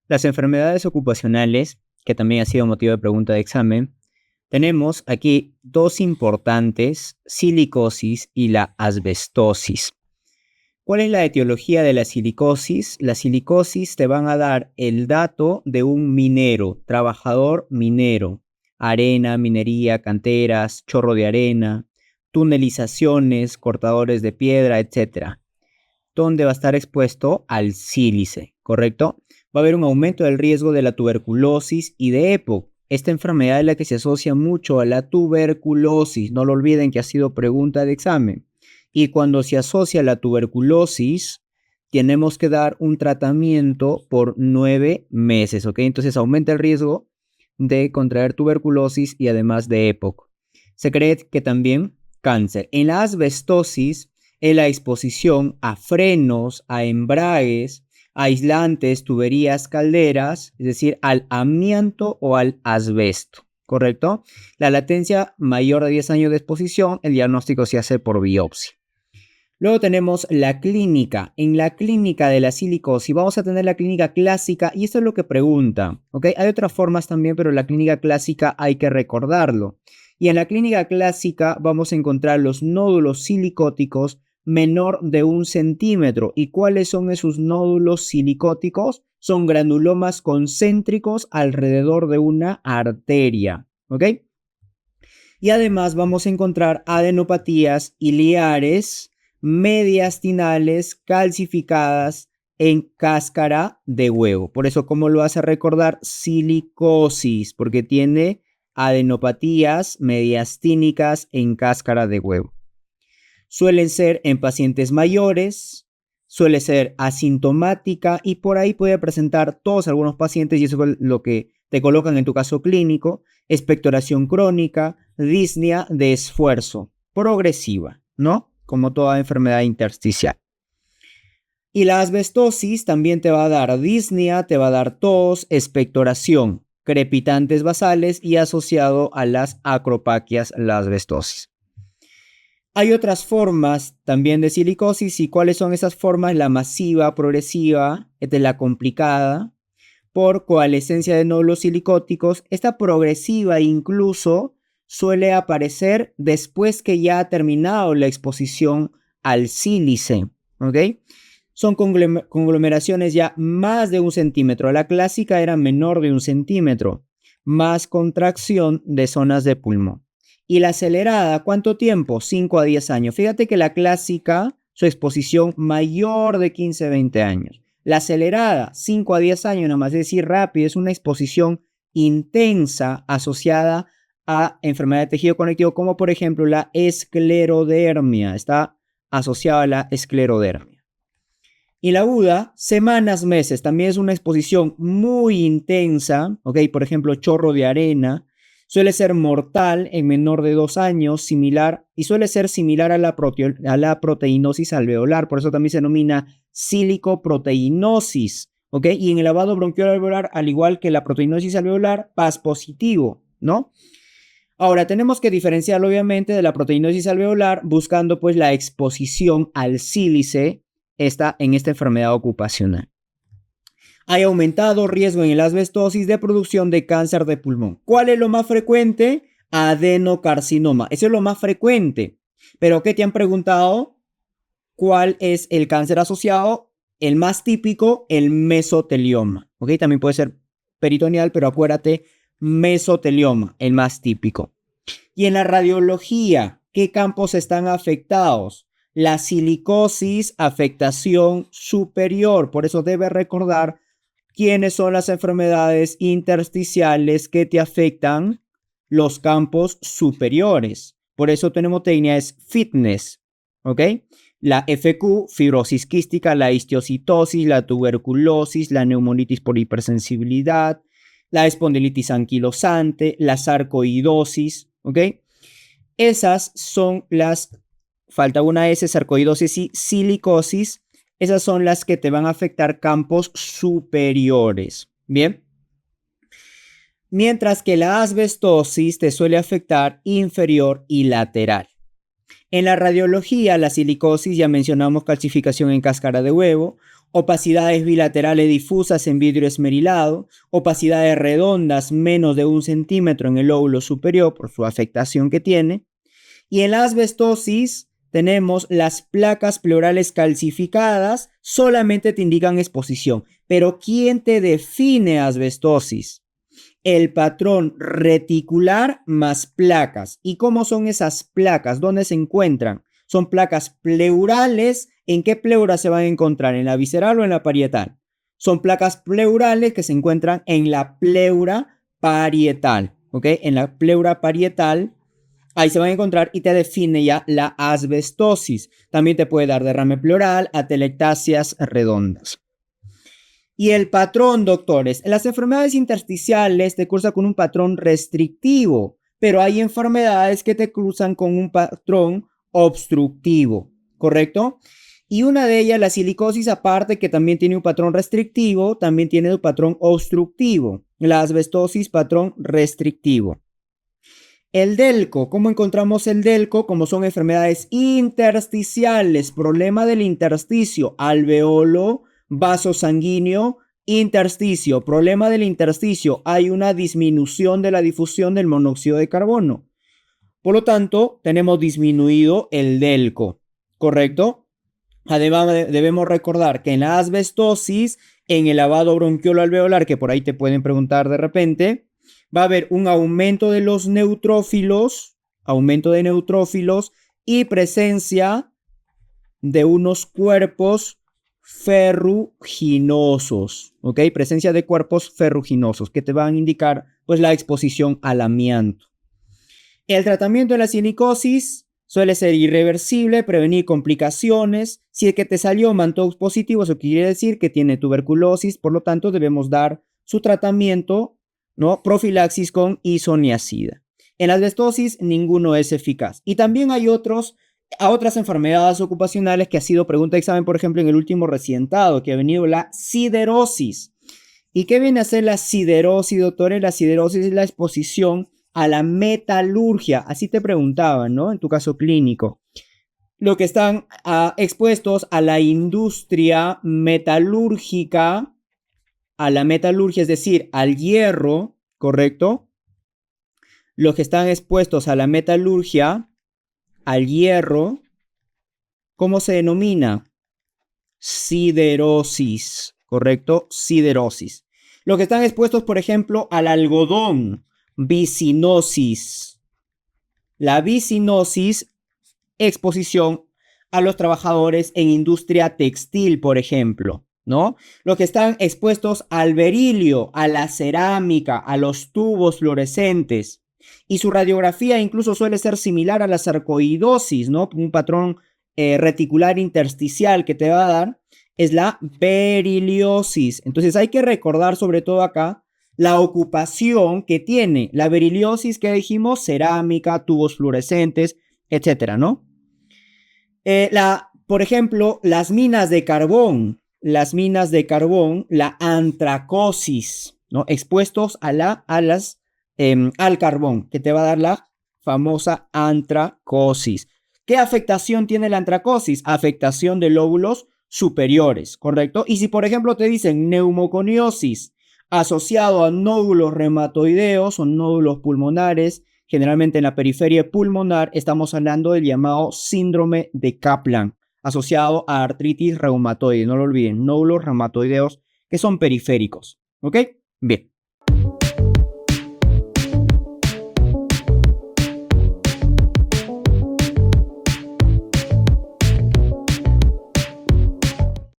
Las enfermedades ocupacionales, que también ha sido motivo de pregunta de examen, tenemos aquí dos importantes, silicosis y la asbestosis. ¿Cuál es la etiología de la silicosis? La silicosis te van a dar el dato de un minero, trabajador minero, arena, minería, canteras, chorro de arena, tunelizaciones, cortadores de piedra, etcétera, donde va a estar expuesto al sílice, ¿correcto? Va a haber un aumento del riesgo de la tuberculosis y de EPOC. Esta enfermedad es la que se asocia mucho a la tuberculosis. No lo olviden que ha sido pregunta de examen. Y cuando se asocia a la tuberculosis, tenemos que dar un tratamiento por 9 meses, ¿ok? Entonces aumenta el riesgo de contraer tuberculosis y además de EPOC. Se cree que también cáncer. En la asbestosis es la exposición a frenos, a embragues, aislantes, tuberías, calderas, es decir, al amianto o al asbesto, ¿correcto? La latencia mayor de 10 años de exposición, el diagnóstico se hace por biopsia. Luego tenemos la clínica. En la clínica de la silicosis vamos a tener la clínica clásica y esto es lo que pregunta, ¿ok? Hay otras formas también, pero la clínica clásica hay que recordarlo. Y en la clínica clásica vamos a encontrar los nódulos silicóticos menor de 1 centímetro. ¿Y cuáles son esos nódulos silicóticos? Son granulomas concéntricos alrededor de una arteria, ¿ok? Y además vamos a encontrar adenopatías iliares mediastinales calcificadas en cáscara de huevo. Por eso, ¿cómo lo vas a recordar? Silicosis, porque tiene adenopatías mediastínicas en cáscara de huevo. Suelen ser en pacientes mayores, suele ser asintomática y por ahí puede presentar todos algunos pacientes, y eso es lo que te colocan en tu caso clínico, expectoración crónica, disnea de esfuerzo progresiva, ¿no? Como toda enfermedad intersticial. Y la asbestosis también te va a dar disnea, te va a dar tos, expectoración, crepitantes basales y asociado a las acropaquias la asbestosis. Hay otras formas también de silicosis. ¿Y cuáles son esas formas? La masiva, progresiva, esta es la complicada, por coalescencia de nódulos silicóticos. Esta progresiva incluso suele aparecer después que ya ha terminado la exposición al sílice, ¿ok? Son conglomeraciones ya más de 1 centímetro. La clásica era menor de 1 centímetro, más contracción de zonas de pulmón. Y la acelerada, ¿cuánto tiempo? 5 a 10 años. Fíjate que la clásica, su exposición mayor de 15-20 años. La acelerada, 5 a 10 años, nada más decir rápido, es una exposición intensa asociada a enfermedad de tejido conectivo, como por ejemplo la esclerodermia. Está asociada a la esclerodermia. Y la aguda, semanas, meses, también es una exposición muy intensa, ¿ok? Por ejemplo, chorro de arena. Suele ser mortal en menor de 2 años, y suele ser similar a la proteinosis alveolar, por eso también se denomina silicoproteinosis, ¿ok? Y en el lavado bronquial alveolar, al igual que la proteinosis alveolar, Paz positivo, ¿no? Ahora, tenemos que diferenciarlo obviamente de la proteinosis alveolar, buscando pues la exposición al sílice en esta enfermedad ocupacional. Hay aumentado riesgo en la asbestosis de producción de cáncer de pulmón. ¿Cuál es lo más frecuente? Adenocarcinoma. Eso es lo más frecuente. Pero ¿qué te han preguntado? ¿Cuál es el cáncer asociado? El más típico, el mesotelioma. ¿Ok? También puede ser peritoneal, pero acuérdate, mesotelioma, el más típico. Y en la radiología, ¿qué campos están afectados? La silicosis, afectación superior. Por eso debes recordar quiénes son las enfermedades intersticiales que te afectan los campos superiores. Por eso tu mnemotecnia es fitness, ¿ok? La FQ, fibrosis quística, la histiocitosis, la tuberculosis, la neumonitis por hipersensibilidad, la espondilitis anquilosante, la sarcoidosis, ¿ok? Esas son falta una S, sarcoidosis y silicosis. Esas son las que te van a afectar campos superiores, ¿bien? Mientras que la asbestosis te suele afectar inferior y lateral. En la radiología, la silicosis, ya mencionamos calcificación en cáscara de huevo, opacidades bilaterales difusas en vidrio esmerilado, opacidades redondas menos de 1 centímetro en el lóbulo superior por su afectación que tiene. Y en la asbestosis tenemos las placas pleurales calcificadas, solamente te indican exposición. Pero ¿quién te define asbestosis? El patrón reticular más placas. ¿Y cómo son esas placas? ¿Dónde se encuentran? Son placas pleurales. ¿En qué pleura se van a encontrar? ¿En la visceral o en la parietal? Son placas pleurales que se encuentran en la pleura parietal. ¿Ok? En la pleura parietal, ahí se van a encontrar y te define ya la asbestosis. También te puede dar derrame pleural, atelectasias redondas. Y el patrón, doctores, las enfermedades intersticiales te cruzan con un patrón restrictivo, pero hay enfermedades que te cruzan con un patrón obstructivo, ¿correcto? Y una de ellas, la silicosis, aparte que también tiene un patrón restrictivo, también tiene un patrón obstructivo. La asbestosis, patrón restrictivo. El delco, ¿cómo encontramos el delco? Como son enfermedades intersticiales, problema del intersticio, alveolo, vaso sanguíneo, intersticio, problema del intersticio, hay una disminución de la difusión del monóxido de carbono. Por lo tanto, tenemos disminuido el delco, ¿correcto? Además, debemos recordar que en la asbestosis, en el lavado bronquiolo alveolar, que por ahí te pueden preguntar de repente, va a haber un aumento de los neutrófilos, y presencia de unos cuerpos ferruginosos, ¿ok? Presencia de cuerpos ferruginosos que te van a indicar pues la exposición al amianto. El tratamiento de la silicosis suele ser irreversible, prevenir complicaciones. Si es que te salió Mantoux positivo, eso quiere decir que tiene tuberculosis, por lo tanto debemos dar su tratamiento, ¿no? Profilaxis con isoniazida. En la asbestosis ninguno es eficaz. Y también hay otras enfermedades ocupacionales que ha sido pregunta de examen, por ejemplo, en el último recientado, que ha venido la siderosis. ¿Y qué viene a ser la siderosis, doctores? La siderosis es la exposición a la metalurgia, así te preguntaban, ¿no? En tu caso clínico. Lo que están expuestos a la industria metalúrgica, es decir, al hierro, ¿correcto? Los que están expuestos a la metalurgia, al hierro, ¿cómo se denomina? Siderosis, ¿correcto? Siderosis. Los que están expuestos, por ejemplo, al algodón, vicinosis. La vicinosis, exposición a los trabajadores en industria textil, por ejemplo, ¿no? Los que están expuestos al berilio, a la cerámica, a los tubos fluorescentes. Y su radiografía incluso suele ser similar a la sarcoidosis, ¿no? Un patrón reticular intersticial que te va a dar es la beriliosis. Entonces hay que recordar sobre todo acá la ocupación que tiene la beriliosis que dijimos, cerámica, tubos fluorescentes, etcétera, ¿no? Por ejemplo, las minas de carbón, la antracosis, ¿no? Expuestos al carbón, que te va a dar la famosa antracosis. ¿Qué afectación tiene la antracosis? Afectación de lóbulos superiores, ¿correcto? Y si, por ejemplo, te dicen neumoconiosis asociado a nódulos reumatoideos o nódulos pulmonares, generalmente en la periferia pulmonar, estamos hablando del llamado síndrome de Kaplan, asociado a artritis reumatoide. No lo olviden, nódulos reumatoideos que son periféricos, ¿ok? Bien.